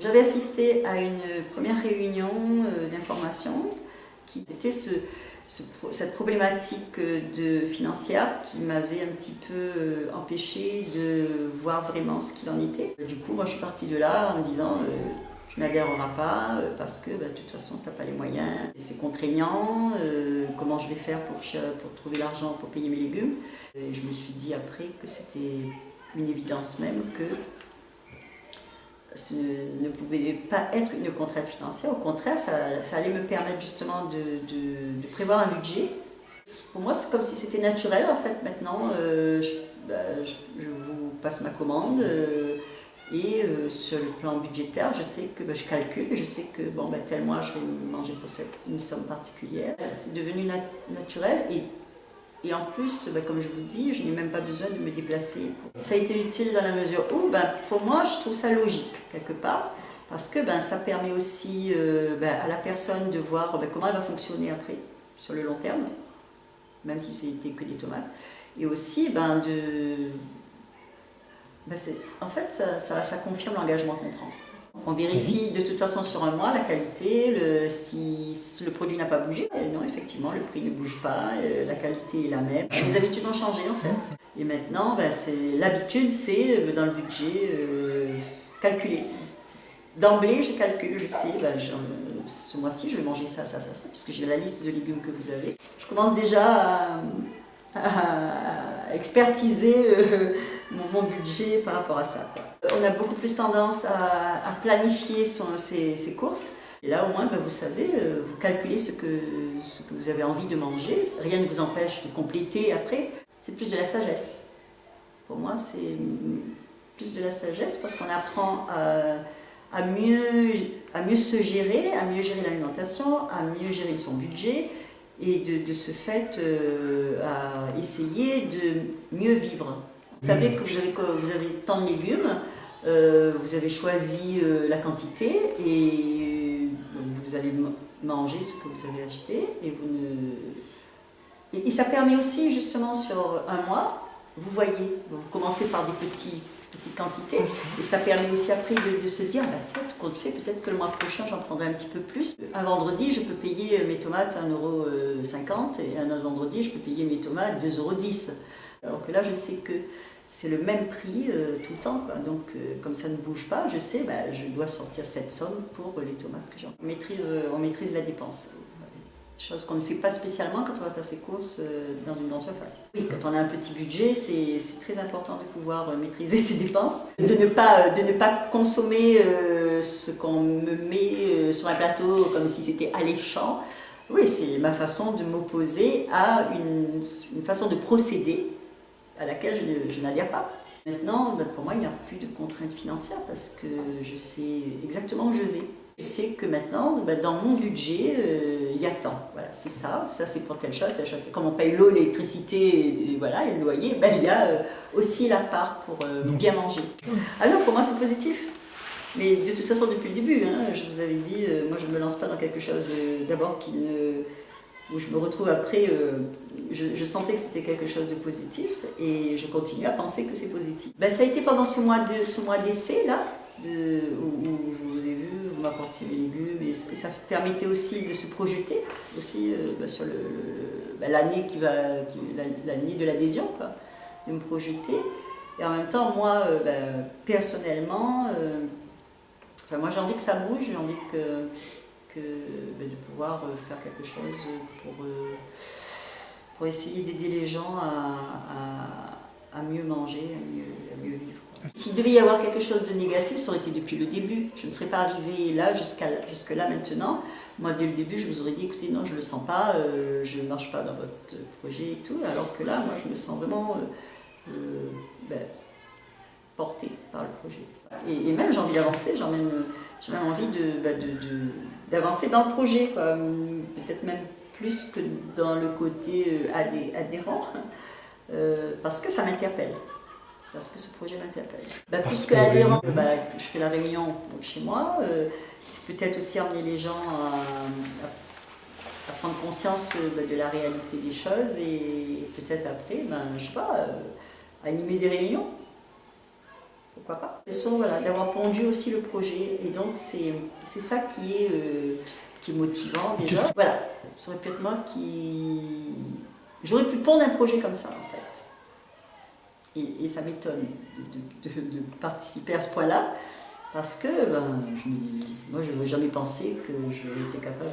J'avais assisté à une première réunion d'information qui était cette problématique financière qui m'avait un petit peu empêché de voir vraiment ce qu'il en était. Du coup, moi je suis partie de là en me disant tu n'adhéreras pas parce que de toute façon tu n'as pas les moyens, c'est contraignant, comment je vais faire pour trouver l'argent pour payer mes légumes. Et je me suis dit après que c'était une évidence même que ce ne pouvait pas être une contrainte financière, au contraire, ça allait me permettre justement de prévoir un budget. Pour moi, c'est comme si c'était naturel en fait. Maintenant, je vous passe ma commande et sur le plan budgétaire, je sais que je calcule, je sais que tel mois je vais manger pour une somme particulière. C'est devenu naturel et en plus, comme je vous dis, je n'ai même pas besoin de me déplacer. Ça a été utile dans la mesure où, pour moi, je trouve ça logique, quelque part, parce que ça permet aussi à la personne de voir comment elle va fonctionner après, sur le long terme, même si c'était que des tomates. Et aussi, en fait, ça confirme l'engagement qu'on prend. On vérifie de toute façon sur un mois la qualité, si le produit n'a pas bougé. Et non, effectivement, le prix ne bouge pas, la qualité est la même. Les habitudes ont changé en fait. Et maintenant, l'habitude, c'est dans le budget calculer. D'emblée, je calcule, je sais, ce mois-ci, je vais manger ça, parce que j'ai la liste de légumes que vous avez. Je commence déjà à expertiser mon budget par rapport à ça. On a beaucoup plus tendance à planifier ses courses. Et là, au moins, vous savez, vous calculez ce que vous avez envie de manger. Rien ne vous empêche de compléter après. C'est plus de la sagesse. Pour moi, c'est plus de la sagesse parce qu'on apprend à mieux se gérer, à mieux gérer l'alimentation, à mieux gérer son budget et de ce fait à essayer de mieux vivre. Vous savez que vous avez tant de légumes, vous avez choisi la quantité et vous allez manger ce que vous avez acheté et ça permet aussi justement sur un mois, vous voyez, vous commencez par des petites quantités et ça permet aussi après de se dire tiens, tout compte fait, peut-être que le mois prochain j'en prendrai un petit peu plus. Un vendredi je peux payer mes tomates 1,50 € et un autre vendredi je peux payer mes tomates 2,10 €. Alors que là je sais que c'est le même prix tout le temps, quoi. Donc comme ça ne bouge pas, je sais je dois sortir cette somme pour les tomates que j'ai. On maîtrise la dépense. Chose qu'on ne fait pas spécialement quand on va faire ses courses dans une grande surface. Oui, quand on a un petit budget, c'est très important de pouvoir maîtriser ses dépenses, de ne pas consommer ce qu'on me met sur un plateau comme si c'était alléchant. Oui, c'est ma façon de m'opposer à une façon de procéder à laquelle je n'adhère pas. Maintenant, pour moi, il n'y a plus de contraintes financières parce que je sais exactement où je vais. Je sais que maintenant, dans mon budget, il y a tant. Voilà, c'est ça c'est pour telle chose, telle chose. Comme on paye l'eau, l'électricité, voilà, et le loyer, il y a aussi la part pour bien manger. Alors pour moi c'est positif. Mais de toute façon depuis le début, je vous avais dit, moi je ne me lance pas dans quelque chose d'abord où je me retrouve après, je sentais que c'était quelque chose de positif et je continue à penser que c'est positif. Ça a été pendant ce mois d'essai là, où je vous ai vu, vous m'apportiez mes légumes et ça permettait aussi de se projeter aussi sur l'année l'année de l'adhésion, de me projeter. Et en même temps, moi, personnellement, moi j'ai envie que ça bouge, j'ai envie de pouvoir faire quelque chose pour essayer d'aider les gens à mieux manger, à mieux vivre. S'il devait y avoir quelque chose de négatif, ça aurait été depuis le début. Je ne serais pas arrivée là jusque là maintenant. Moi, dès le début, je vous aurais dit, écoutez, non, je ne le sens pas, je ne marche pas dans votre projet et tout. Alors que là, moi, je me sens vraiment portée par le projet. Et même, j'ai envie d'avancer, j'ai même envie d'avancer dans le projet, peut-être même plus que dans le côté adhérent, parce que ça m'interpelle. Parce que ce projet m'interpelle. Plus qu'adhérent, je fais la réunion chez moi, c'est peut-être aussi emmener les gens à prendre conscience de la réalité des choses et peut-être après, je sais pas, animer des réunions. Pourquoi pourquoi pas. Voilà, d'avoir pondu aussi le projet, et donc c'est ça qui est motivant déjà. Voilà, ça aurait pu être moi qui... J'aurais pu pondre un projet comme ça en fait. Et ça m'étonne de participer à ce point-là, parce que je me disais, moi je n'aurais jamais pensé que j'aurais été capable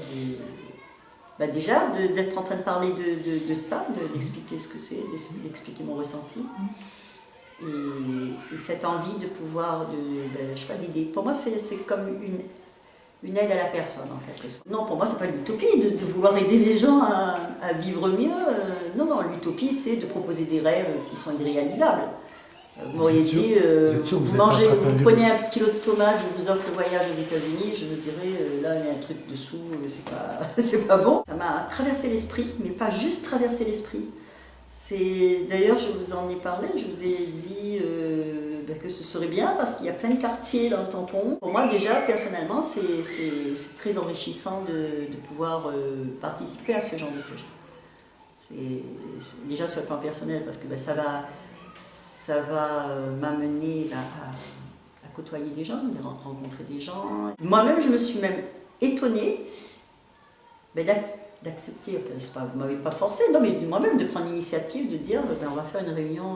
déjà d'être en train de parler de ça, d'expliquer ce que c'est, d'expliquer mon ressenti. Et cette envie de pouvoir, je sais pas, d'aider. Pour moi, c'est comme une aide à la personne, en quelque sorte. Non, pour moi, c'est pas une utopie de vouloir aider les gens à vivre mieux. Non, l'utopie, c'est de proposer des rêves qui sont irréalisables. Vous m'auriez dit, vous prenez un kilo de tomates, je vous offre le voyage aux États-Unis, je vous dirais, là, il y a un truc dessous, c'est pas bon. Ça m'a traversé l'esprit, mais pas juste traversé l'esprit. D'ailleurs, je vous en ai parlé, je vous ai dit que ce serait bien parce qu'il y a plein de quartiers dans le tampon. Pour moi, déjà, personnellement, c'est très enrichissant de pouvoir participer à ce genre de projet. Déjà sur le plan personnel, parce que ça va m'amener à côtoyer des gens, à rencontrer des gens. Moi-même, je me suis même étonnée d'accepter, vous ne m'avez pas forcé, non, mais moi-même de prendre l'initiative de dire on va faire une réunion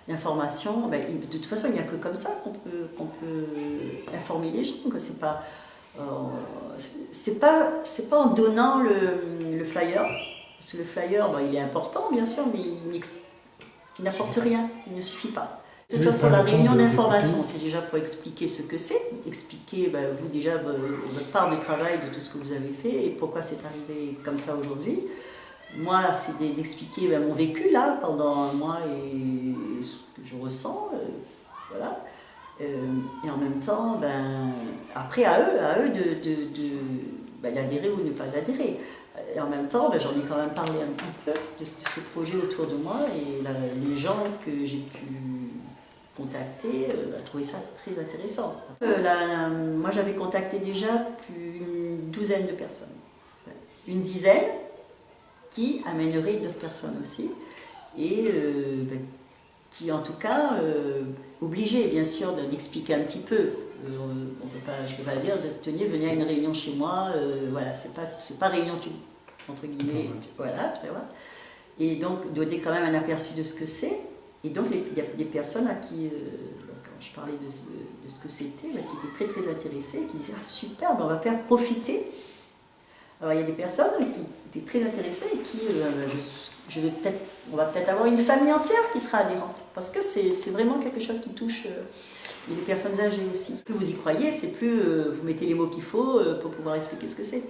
d'information. De toute façon, il n'y a que comme ça qu'on peut informer les gens. C'est pas en donnant le flyer, parce que le flyer, il est important bien sûr, mais il n'apporte rien, il ne suffit pas. De toute façon, la réunion d'information, c'est déjà pour expliquer ce que c'est, expliquer vous déjà votre part de travail de tout ce que vous avez fait et pourquoi c'est arrivé comme ça aujourd'hui. Moi, c'est d'expliquer mon vécu là pendant un mois et ce que je ressens, voilà. Et en même temps, après à eux d'adhérer ou ne pas adhérer. Et en même temps, j'en ai quand même parlé un peu de ce projet autour de moi et les gens que j'ai pu contacter trouvé ça très intéressant. Moi, j'avais contacté déjà une douzaine de personnes, une dizaine qui amènerait d'autres personnes aussi et qui en tout cas obligeait bien sûr d'expliquer un petit peu. Je ne peux pas dire tenez, venez à une réunion chez moi, voilà, c'est pas réunion entre guillemets, voilà, tu vois. Et donc donner quand même un aperçu de ce que c'est. Et donc il y a des personnes à qui, quand je parlais de ce que c'était, qui étaient très très intéressées, qui disaient super, on va faire profiter. Alors il y a des personnes qui étaient très intéressées et qui, on va peut-être avoir une famille entière qui sera adhérente, parce que c'est vraiment quelque chose qui touche les personnes âgées aussi. Plus vous y croyez, c'est plus vous mettez les mots qu'il faut pour pouvoir expliquer ce que c'est.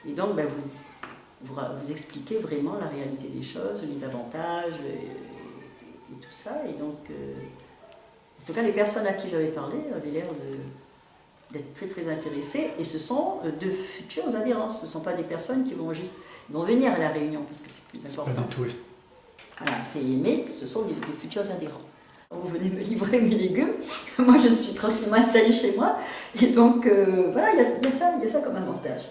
Et donc vous expliquez vraiment la réalité des choses, les avantages et tout ça. Et donc, en tout cas, les personnes à qui j'avais parlé avaient l'air d'être très très intéressées, et ce sont de futurs adhérents. Ce ne sont pas des personnes qui vont venir à la réunion parce que c'est plus important. Pas des touristes. Voilà, mais ce sont des futurs adhérents. Vous venez me livrer mes légumes, moi je suis tranquillement installée chez moi, et donc voilà, il y a ça comme avantage.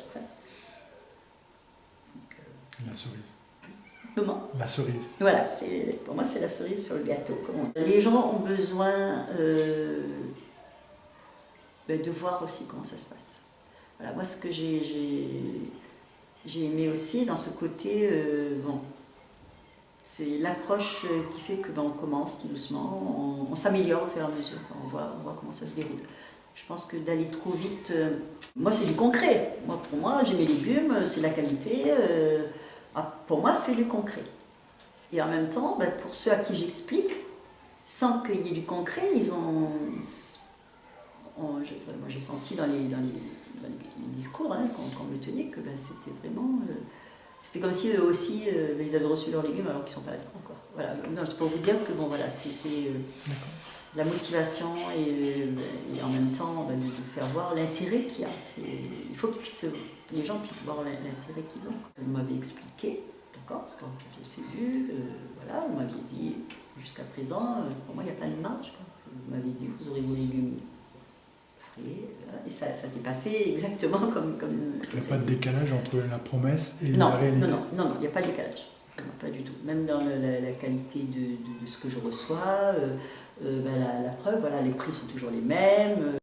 La cerise. Comment ? La cerise. Voilà, pour moi c'est la cerise sur le gâteau. Les gens ont besoin de voir aussi comment ça se passe. Voilà, moi ce que j'ai aimé aussi dans ce côté, c'est l'approche qui fait que on commence tout doucement, on s'améliore au fur et à mesure, on voit comment ça se déroule. Je pense que d'aller trop vite, moi c'est du concret. Pour moi, j'ai mes légumes, c'est de la qualité. Pour moi, c'est du concret. Et en même temps, pour ceux à qui j'explique, sans qu'il y ait du concret, moi j'ai senti dans les discours qu'on me tenait que c'était vraiment... c'était comme si eux aussi, ils avaient reçu leurs légumes alors qu'ils ne sont pas adhérents. Voilà. Non, c'est pour vous dire que c'était la motivation et en même temps de faire voir l'intérêt qu'il y a. Il faut que les gens puissent voir l'intérêt qu'ils ont. Vous m'avez expliqué, d'accord, parce que je sais vu, voilà, vous m'aviez dit jusqu'à présent, pour moi il n'y a pas de marge. Vous m'avez dit vous aurez vos légumes frais, et ça s'est passé exactement comme il n'y a pas de décalage entre la promesse et la réalité. Non, il n'y a pas de décalage. Non, pas du tout. Même dans la qualité de ce que je reçois, la preuve, voilà, les prix sont toujours les mêmes.